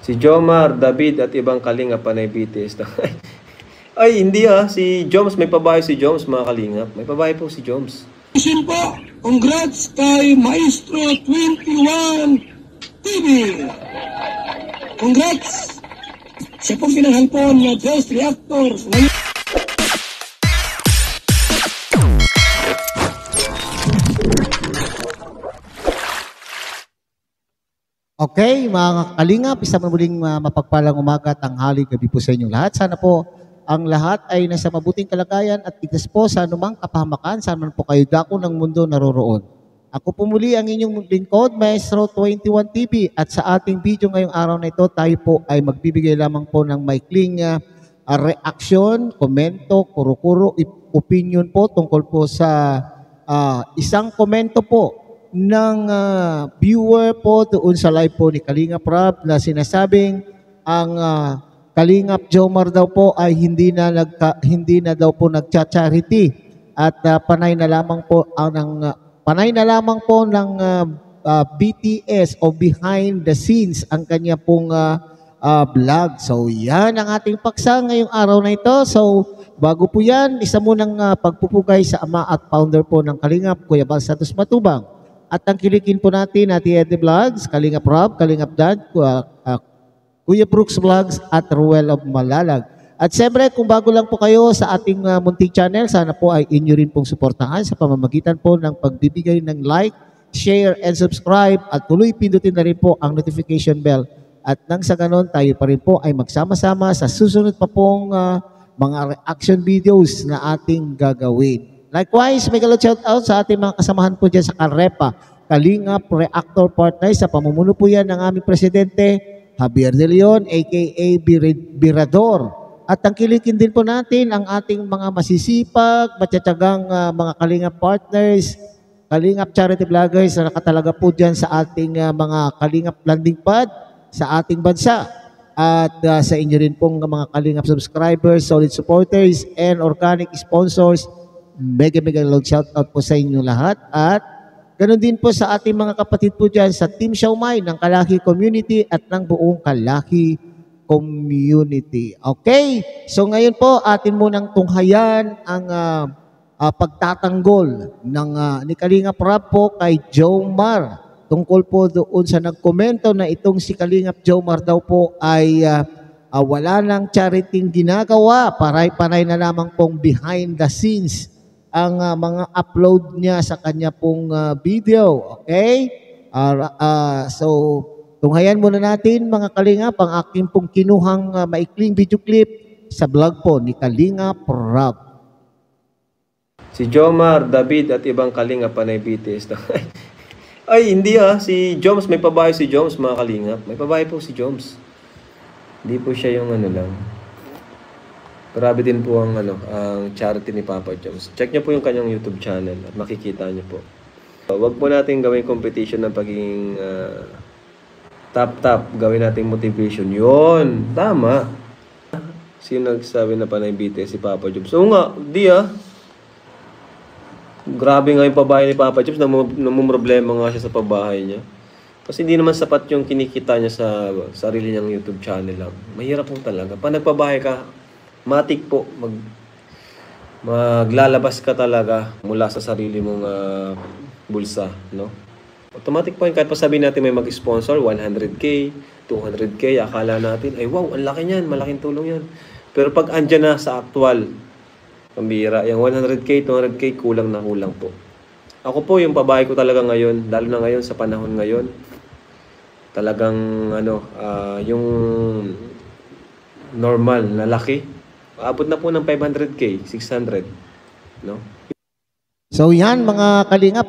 Si Jomar, David at ibang kalingap panay BTS. Ay, hindi si Joms, may pabahay si Joms, mga kalingap. May pabahay po si Joms. Po, congrats kay Maestro 21 TV. Congrats! Siya pong pinanghalpon na Ghost Reactor. Okay, mga kalingap, isang muling mapagpalang umaga, tanghali, gabi po sa inyong lahat. Sana po ang lahat ay nasa mabuting kalagayan at tigtas po sa anumang kapahamakan, saan man po kayo dako ng mundo naroroon. Ako po muli ang inyong lingkod, Maestro 21 TV, at sa ating video ngayong araw na ito, tayo po ay magbibigay lamang po ng maikling reaction, komento, kuro-kuro, opinion po tungkol po sa isang komento po ng viewer po doon sa live po ni Kalingap Rob na sinasabing ang Kalingap Jomar daw po ay hindi na daw po nagcha-charity at panay na lamang po ng BTS o behind the scenes ang kanya pong vlog. So yan ang ating paksa ngayong araw na ito. So bago po yan, isa munang pagpupugay sa ama at founder po ng Kalingap, Kuya Bal Santos Matubang. At tangkilikin po natin Ate Eddie Vlogs, Kalingap Rob, Kalingap Dad, Kuya Brooks Vlogs at Ruel of Malalag. At siyempre kung bago lang po kayo sa ating munting channel, sana po ay inyo rin pong suportahan sa pamamagitan po ng pagbibigay ng like, share, and subscribe at tuloy pindutin na rin po ang notification bell. At nang sa ganon tayo pa rin po ay magsama-sama sa susunod pa pong mga reaction videos na ating gagawin. Likewise, may galot shout out sa ating mga kasamahan po dyan sa Karepa, Kalingap Reactor Partners sa pamumuno po yan ng aming presidente, Javier De Leon, aka Birador. At tangkilikin din po natin ang ating mga masisipag, matsatsagang mga Kalingap Partners, Kalingap Charity Vloggers na nakatalaga po dyan sa ating mga Kalingap Landing Pad sa ating bansa. At sa inyo rin pong mga Kalingap subscribers, solid supporters, and organic sponsors, mega loud shout out po sa inyo lahat. At ganoon din po sa ating mga kapatid po dyan sa Team Siaumay ng Kalaki Community at ng buong Kalaki Community. Okay, so ngayon po atin munang tunghayan ang pagtatanggol ng ni Kalingap Rob po kay Jomar tungkol po doon sa nagkomento na itong si Kalingap Jomar daw po ay wala nang charity ginagawa, paray-paray na lamang pong behind the scenes ang mga upload niya sa kanya pong video. Okay? So, tunghayan muna natin mga Kalingap ang aking pong kinuhang maikling video clip sa vlog po ni Kalingap Rob. Si Jomar, David at ibang kalingap panay BTS. Ay, hindi si Joms, may pabahay si Joms, mga kalingap. May pabahay po si Joms. Hindi po siya yung lang. Grabe din po ang charity ni Papa Joms. Check niyo po yung kanyang YouTube channel at makikita niyo po. Wag po natin gawin competition ng pagiging top. Gawin natin motivation. Yun, tama. Sino nagsabi na panay BTS si Papa Joms? So nga, di Grabe nga yung pabahay ni Papa Joms. Namumroblema nga siya sa pabahay niya. Kasi hindi naman sapat yung kinikita niya sa sarili niyang YouTube channel lang. Mahirap po talaga. Pag nagpabahay ka, matik po, maglalabas ka talaga mula sa sarili mong bulsa, no? Automatic po yun, kahit pa sabihin natin may mag-sponsor, 100K, 200K, akala natin, ay wow, ang laki niyan, malaking tulong yan. Pero pag andyan na sa actual, pambira, yung 100K, 200K, kulang na kulang po. Ako po, yung pabahay ko talaga ngayon, lalo na ngayon, sa panahon ngayon, talagang, yung normal na laki, abot na po ng 500K, 600, no? So yan mga Kalingap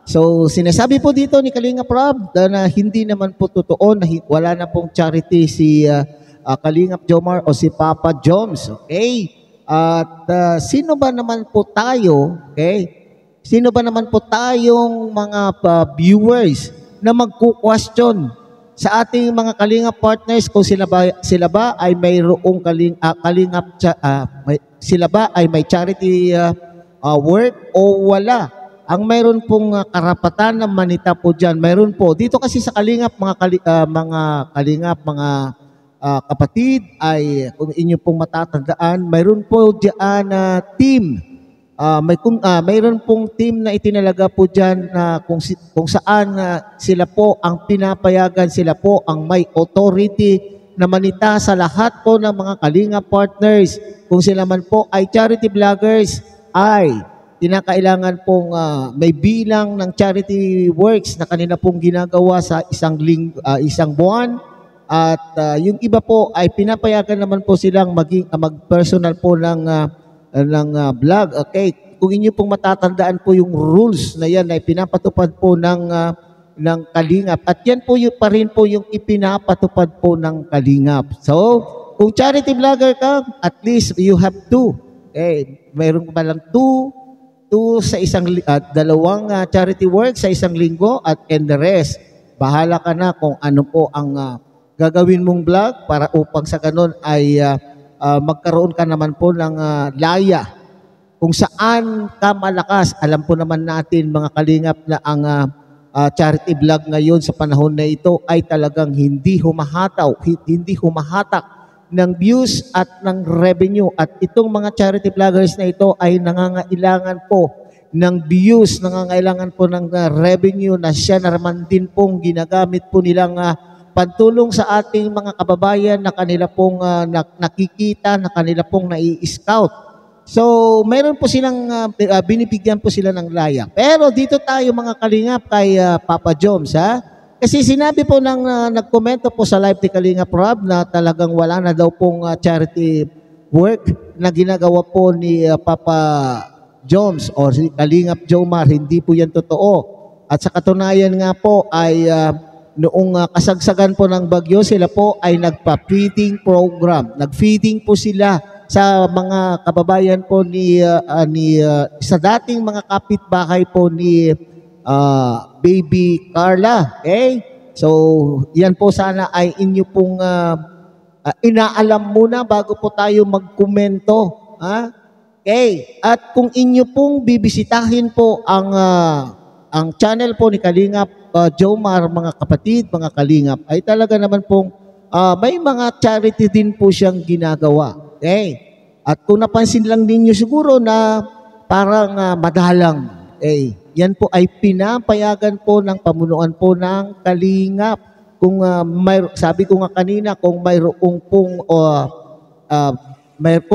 So sinasabi po dito ni Kalingap Rob na hindi naman po totoo na wala na pong charity si Kalingap Jomar o si Papa Joms. Okay? At sino ba naman po tayo, okay? Sino ba naman po tayong mga viewers na magku-question sa ating mga Kalingap partners kung sila ba ay mayroong sila ba ay may charity work o wala. ang mayroon pong karapatan na manita po diyan, mayroon po dito kasi sa Kalingap mga Kalingap, mga kapatid, ay kung inyo pong matatandaan, mayroon po diyan na team. Mayroon pong team na itinalaga po diyan na kung saan sila po ang pinapayagan, sila po ang may authority na manita sa lahat po ng mga Kalingap partners. Kung sila man po ay charity vloggers, ay kinakailangan pong may bilang ng charity works na kanila pong ginagawa sa isang buwan. At yung iba po ay pinapayagan naman po silang mag-personal po ng vlog. Okay, kung inyo pong matatandaan po yung rules na yan ay pinapatupad po ng Kalingap. At yan po pa rin po yung ipinapatupad po ng Kalingap. So, kung charity vlogger ka, at least you have two. Mayroon pa lang two sa dalawang charity work sa isang linggo, and the rest, bahala ka na kung ano po ang gagawin mong vlog para upang sa ganun ay magkaroon ka naman po ng laya. Kung saan ka malakas, alam po naman natin mga Kalingap na ang charity vlog ngayon sa panahon na ito ay talagang hindi humahatak ng views at ng revenue. At itong mga charity vloggers na ito ay nangangailangan po ng views, nangangailangan po ng revenue na siya naman din pong ginagamit po nilang pantulong sa ating mga kababayan na kanila pong nakikita, na kanila pong nai-scout. So, meron po silang, binibigyan po sila ng laya. Pero dito tayo mga Kalingap kay Papa Joms, ha? Kasi sinabi po nagkomento po sa live ni Kalingap Rob na talagang wala na daw pong charity work na ginagawa po ni Papa Joms o si Kalingap Jomar. Hindi po yan totoo. At sa katunayan nga po ay noong kasagsagan po ng bagyo, sila po ay nagpa-feeding program. Nag-feeding po sila sa mga kababayan po sa dating mga kapitbahay po ni Baby Carla. Okay? So, yan po sana ay inyo pong inaalam muna bago po tayo magkomento. Ha? Okay? At kung inyo pong bibisitahin po ang channel po ni Kalingap Jomar, mga kapatid, mga Kalingap, ay talaga naman pong may mga charity din po siyang ginagawa. Okay? At kung napansin lang ninyo siguro na parang madalang. Okay? Yan po ay pinapayagan po ng pamunuan po ng Kalingap. Kung sabi ko nga kanina, kung mayroong pong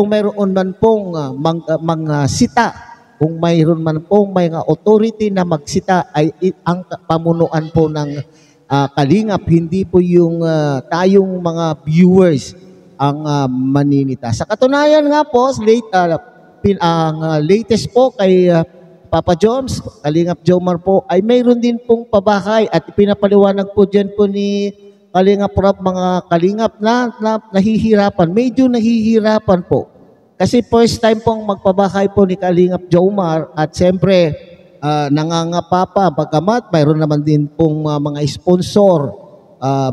mayroon man pong sita, kung mayroon man pong may authority na magsita, ay ang pamunuan po ng Kalingap, hindi po yung tayong mga viewers ang maninita. Sa katunayan nga po, latest po kay Papa Joms, Kalingap Jomar po, ay mayroon din pong pabahay at pinapaliwanag po dyan po ni Kalingap Rob, mga Kalingap na nahihirapan. Medyo nahihirapan po. Kasi first time pong magpabahay po ni Kalingap Jomar at siyempre nangangapa pa. Bagamat mayroon naman din pong mga sponsor,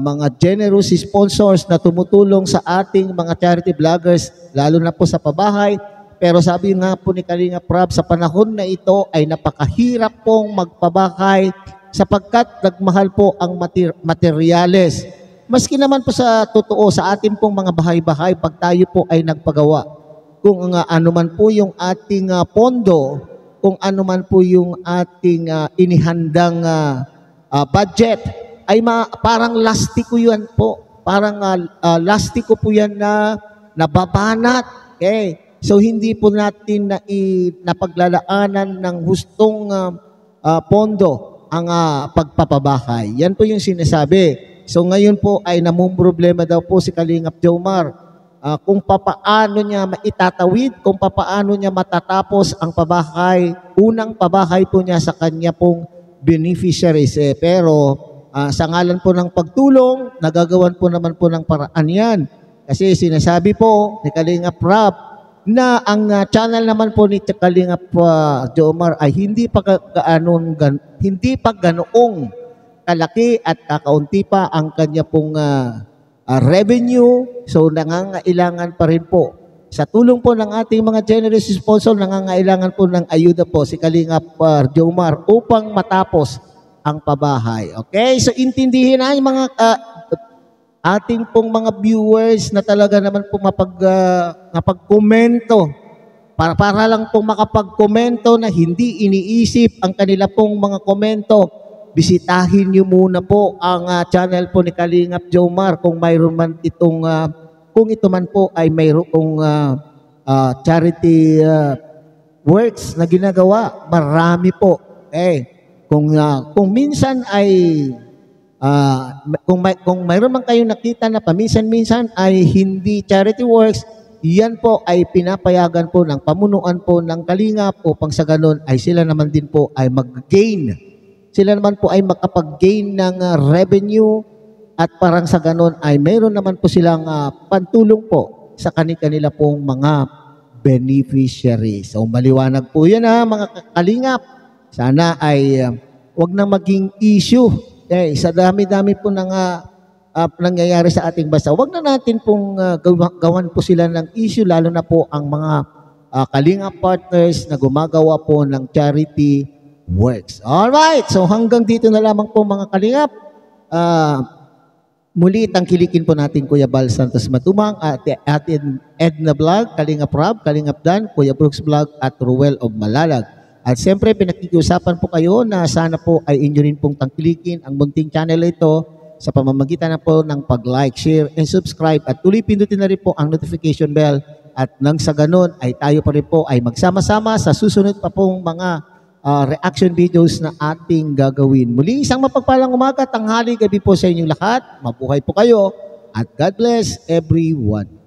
mga generous sponsors na tumutulong sa ating mga charity vloggers, lalo na po sa pabahay. Pero sabi nga po ni Kalingap Rob, sa panahon na ito ay napakahirap pong magpabahay sapagkat nagmahal po ang materyales. Maski naman po sa totoo, sa ating pong mga bahay-bahay, pag tayo po ay nagpagawa, kung ano man po yung ating pondo, kung ano man po yung ating inihandang budget, ay parang lastiko yan po. Parang lastiko po yan na nababanat. Okay? So, hindi po natin napaglalaanan ng hustong pondo ang pagpapabahay. Yan po yung sinasabi. So, ngayon po ay namumroblema daw po si Kalingap Jomar kung papaano niya maitatawid, kung papaano niya matatapos ang pabahay, unang pabahay po niya sa kanya pong beneficiaries. Pero sa ngalan po ng pagtulong, nagagawan po naman po ng paraan yan. Kasi sinasabi po ni Kalingap Rob na ang channel naman po ni Kalingap Jomar ay hindi pa ganoong kalaki at kakaunti pa ang kanya pong revenue. So nangangailangan pa rin po sa tulong po ng ating mga generous sponsor, nangangailangan po ng ayuda po si Kalingap Jomar upang matapos ang pabahay. Okay? So intindihin na yung mga ating pong mga viewers na talaga naman po mapag-komento para lang po makapag-komento na hindi iniisip ang kanila pong mga komento. Bisitahin niyo muna po ang channel po ni Kalingap Jomar kung mayroon man itong kung ito man po ay mayroong charity works na ginagawa. Marami po. Kung minsan ay kung mayroon man kayong nakita na paminsan-minsan ay hindi charity works, yan po ay pinapayagan po ng pamunuan po ng Kalingap upang sa ganun ay sila naman din po ay mag-gain. Sila naman po ay makapag-gain ng revenue at parang sa ganun ay mayroon naman po silang pantulong po sa kanila pong mga beneficiaries. So maliwanag po yan mga Kalingap. Sana ay wag na maging issue. Sa dami-dami po ng nangyayari sa ating bansa, wag na natin pong gawan po sila ng issue, lalo na po ang mga Kalingap partners na gumagawa po ng charity works. Alright, so hanggang dito na lamang po mga Kalingap. Muli tangkilikin po natin Kuya Bal Santos Matumang at Edna Vlog, Kalingap Rob, Kalingap Dan, Kuya Brooks Vlog at Ruel of Malalag. At siyempre, pinakikiusapan po kayo na sana po ay inyo rin pong tangkilikin ang munting channel ito sa pamamagitan na po ng pag-like, share, and subscribe. At tuloy pindutin na rin po ang notification bell. At nang sa ganun ay tayo pa rin po ay magsama-sama sa susunod pa pong mga reaction videos na ating gagawin. Muli, isang mapagpalang umaga, tanghali, gabi po sa inyong lahat. Mabuhay po kayo at God bless everyone.